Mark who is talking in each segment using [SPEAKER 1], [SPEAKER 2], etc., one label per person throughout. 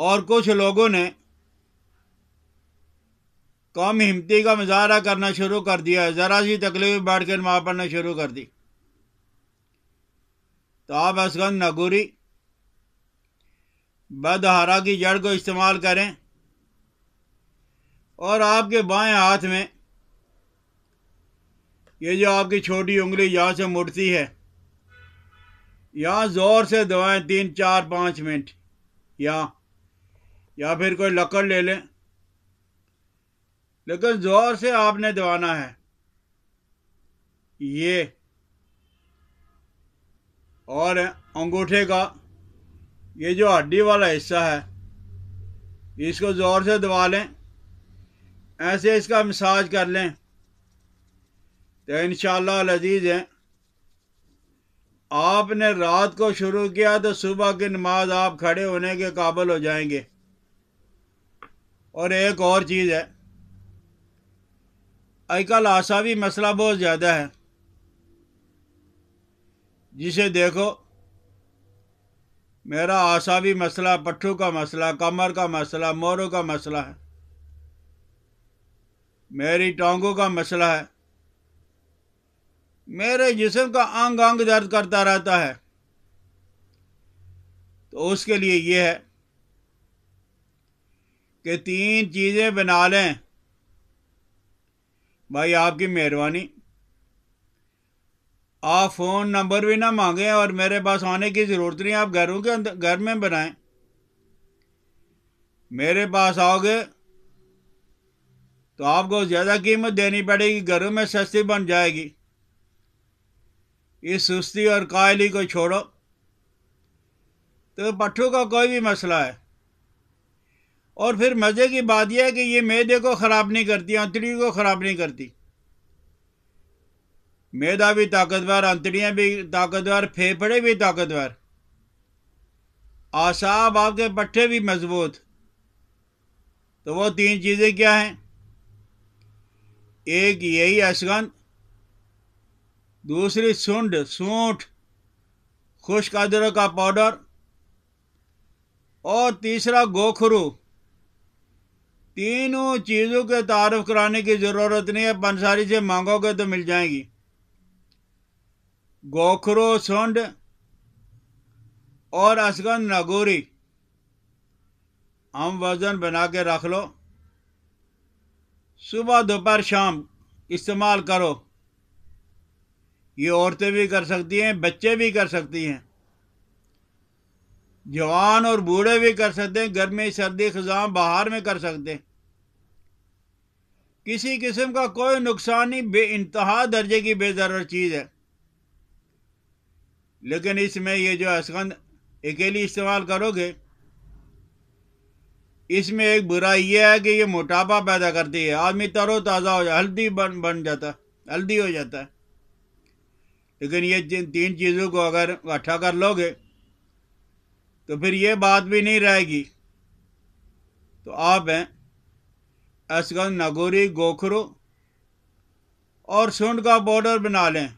[SPEAKER 1] اور کچھ لوگوں نے کم ہمتی کا مظاہرہ کرنا شروع کر دیا ہے، ذرا سی تکلیف بیٹھ کے نماز پڑھنا شروع کر دی۔ تو آپ اسغند ناگوری بدہارا کی جڑ کو استعمال کریں، اور آپ کے بائیں ہاتھ میں یہ جو آپ کی چھوٹی انگلی یہاں سے مڑتی ہے، یہاں زور سے دبائیں 3 4 5 منٹ، یا پھر کوئی لکڑ لے لیں، لیکن زور سے آپ نے دبانا ہے یہ، اور انگوٹھے کا یہ جو ہڈی والا حصہ ہے اس کو زور سے دبا لیں، ایسے اس کا مساج کر لیں، تو انشاءاللہ العزیز ہے آپ نے رات کو شروع کیا تو صبح کی نماز آپ کھڑے ہونے کے قابل ہو جائیں گے۔ اور ایک اور چیز ہے، آج کل اعصابی مسئلہ بہت زیادہ ہے، جسے دیکھو میرا اعصابی مسئلہ، پٹھوں کا مسئلہ، کمر کا مسئلہ، موروں کا مسئلہ ہے، میری ٹانگوں کا مسئلہ ہے، میرے جسم کا انگ انگ درد کرتا رہتا ہے، تو اس کے لیے یہ ہے کہ 3 چیزیں بنا لیں۔ بھائی آپ کی مہربانی، آپ فون نمبر بھی نہ مانگیں اور میرے پاس آنے کی ضرورت نہیں، آپ گھر میں بنائیں، میرے پاس آؤ گے تو آپ کو زیادہ قیمت دینی پڑے گی، گھروں میں سستی بن جائے گی۔ اس سستی اور قائلی کو چھوڑو، تو پٹھوں کا کوئی بھی مسئلہ ہے، اور پھر مزے کی بات یہ ہے کہ یہ معدے کو خراب نہیں کرتی، انتڑی کو خراب نہیں کرتی، معدہ بھی طاقتور، انتڑیاں بھی طاقتور، پھیپھڑے بھی طاقتور، اعصاب آپ کے پٹھے بھی مضبوط۔ تو وہ 3 چیزیں کیا ہیں؟ ایک یہی اسغند، دوسری سونٹ خشک ادرک کا پاؤڈر، اور تیسرا گوکھرو۔ تینوں چیزوں کے تعارف کرانے کی ضرورت نہیں ہے، پنساری سے مانگو گے تو مل جائیں گی۔ گوکھرو، سونڈ اور اسغند ناگوری، ہم وزن بنا کے رکھ لو، صبح دوپہر شام استعمال کرو۔ یہ عورتیں بھی کر سکتی ہیں، بچے بھی کر سکتی ہیں، جوان اور بوڑھے بھی کر سکتے ہیں، گرمی سردی خزاں بہار میں کر سکتے ہیں، کسی قسم کا کوئی نقصان نہیں، بے انتہا درجے کی بے ضرر چیز ہے۔ لیکن اس میں یہ جو اسغند اکیلی استعمال کرو گے، اس میں ایک برائی یہ ہے کہ یہ موٹاپا پیدا کرتی ہے، آدمی تر و تازہ ہو جاتا ہے، ہلدی بن جاتا ہے، ہلدی ہو جاتا ہے۔ لیکن یہ 3 چیزوں کو اگر اکٹھا کر لو گے تو پھر یہ بات بھی نہیں رہے گی۔ تو آپ ہیں اسغند ناگوری، گوکھرو اور سونڈ کا پاؤڈر بنا لیں۔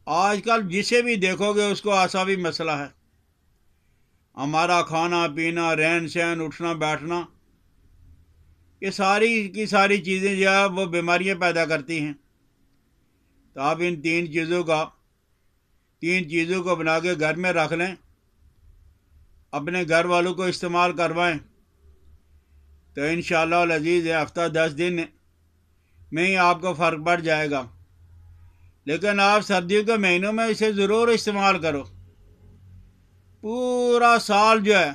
[SPEAKER 1] آج کل جسے بھی دیکھو گے اس کو اعصابی مسئلہ ہے، ہمارا کھانا پینا، رہن سہن، اٹھنا بیٹھنا، یہ ساری کی ساری چیزیں جو ہے وہ بیماریاں پیدا کرتی ہیں۔ تو آپ ان 3 چیزوں کو بنا کے گھر میں رکھ لیں، اپنے گھر والوں کو استعمال کروائیں، تو انشاءاللہ العزیز ہفتہ 10 دن میں ہی آپ کو فرق پڑ جائے گا۔ لیکن آپ سردیوں کے مہینوں میں اسے ضرور استعمال کرو، پورا سال جو ہے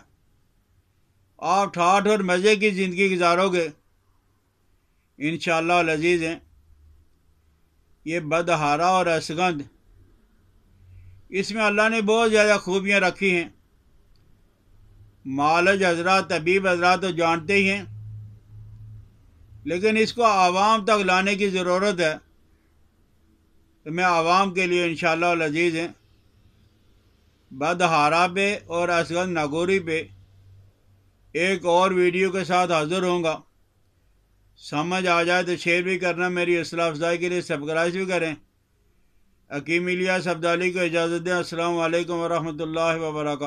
[SPEAKER 1] آپ ٹھاٹھ اور مزے کی زندگی گزارو گے انشاءاللہ العزیز ہیں۔ یہ بدہارا اور اسغند، اس میں اللہ نے بہت زیادہ خوبیاں رکھی ہیں، معالج حضرات، طبیب حضرات تو جانتے ہی ہیں، لیکن اس کو عوام تک لانے کی ضرورت ہے۔ تو میں عوام کے لیے انشاءاللہ العزیز ہیں بدہارا پہ اور اسغند ناگوری پہ ایک اور ویڈیو کے ساتھ حاضر ہوں گا۔ سمجھ آ جائے تو شیئر بھی کرنا، میری حوصلہ افزائی کے لیے سبسکرائب بھی کریں۔ حکیم الیاس عبدالی کو اجازت دیں۔ السلام علیکم ورحمۃ اللہ وبرکاتہ۔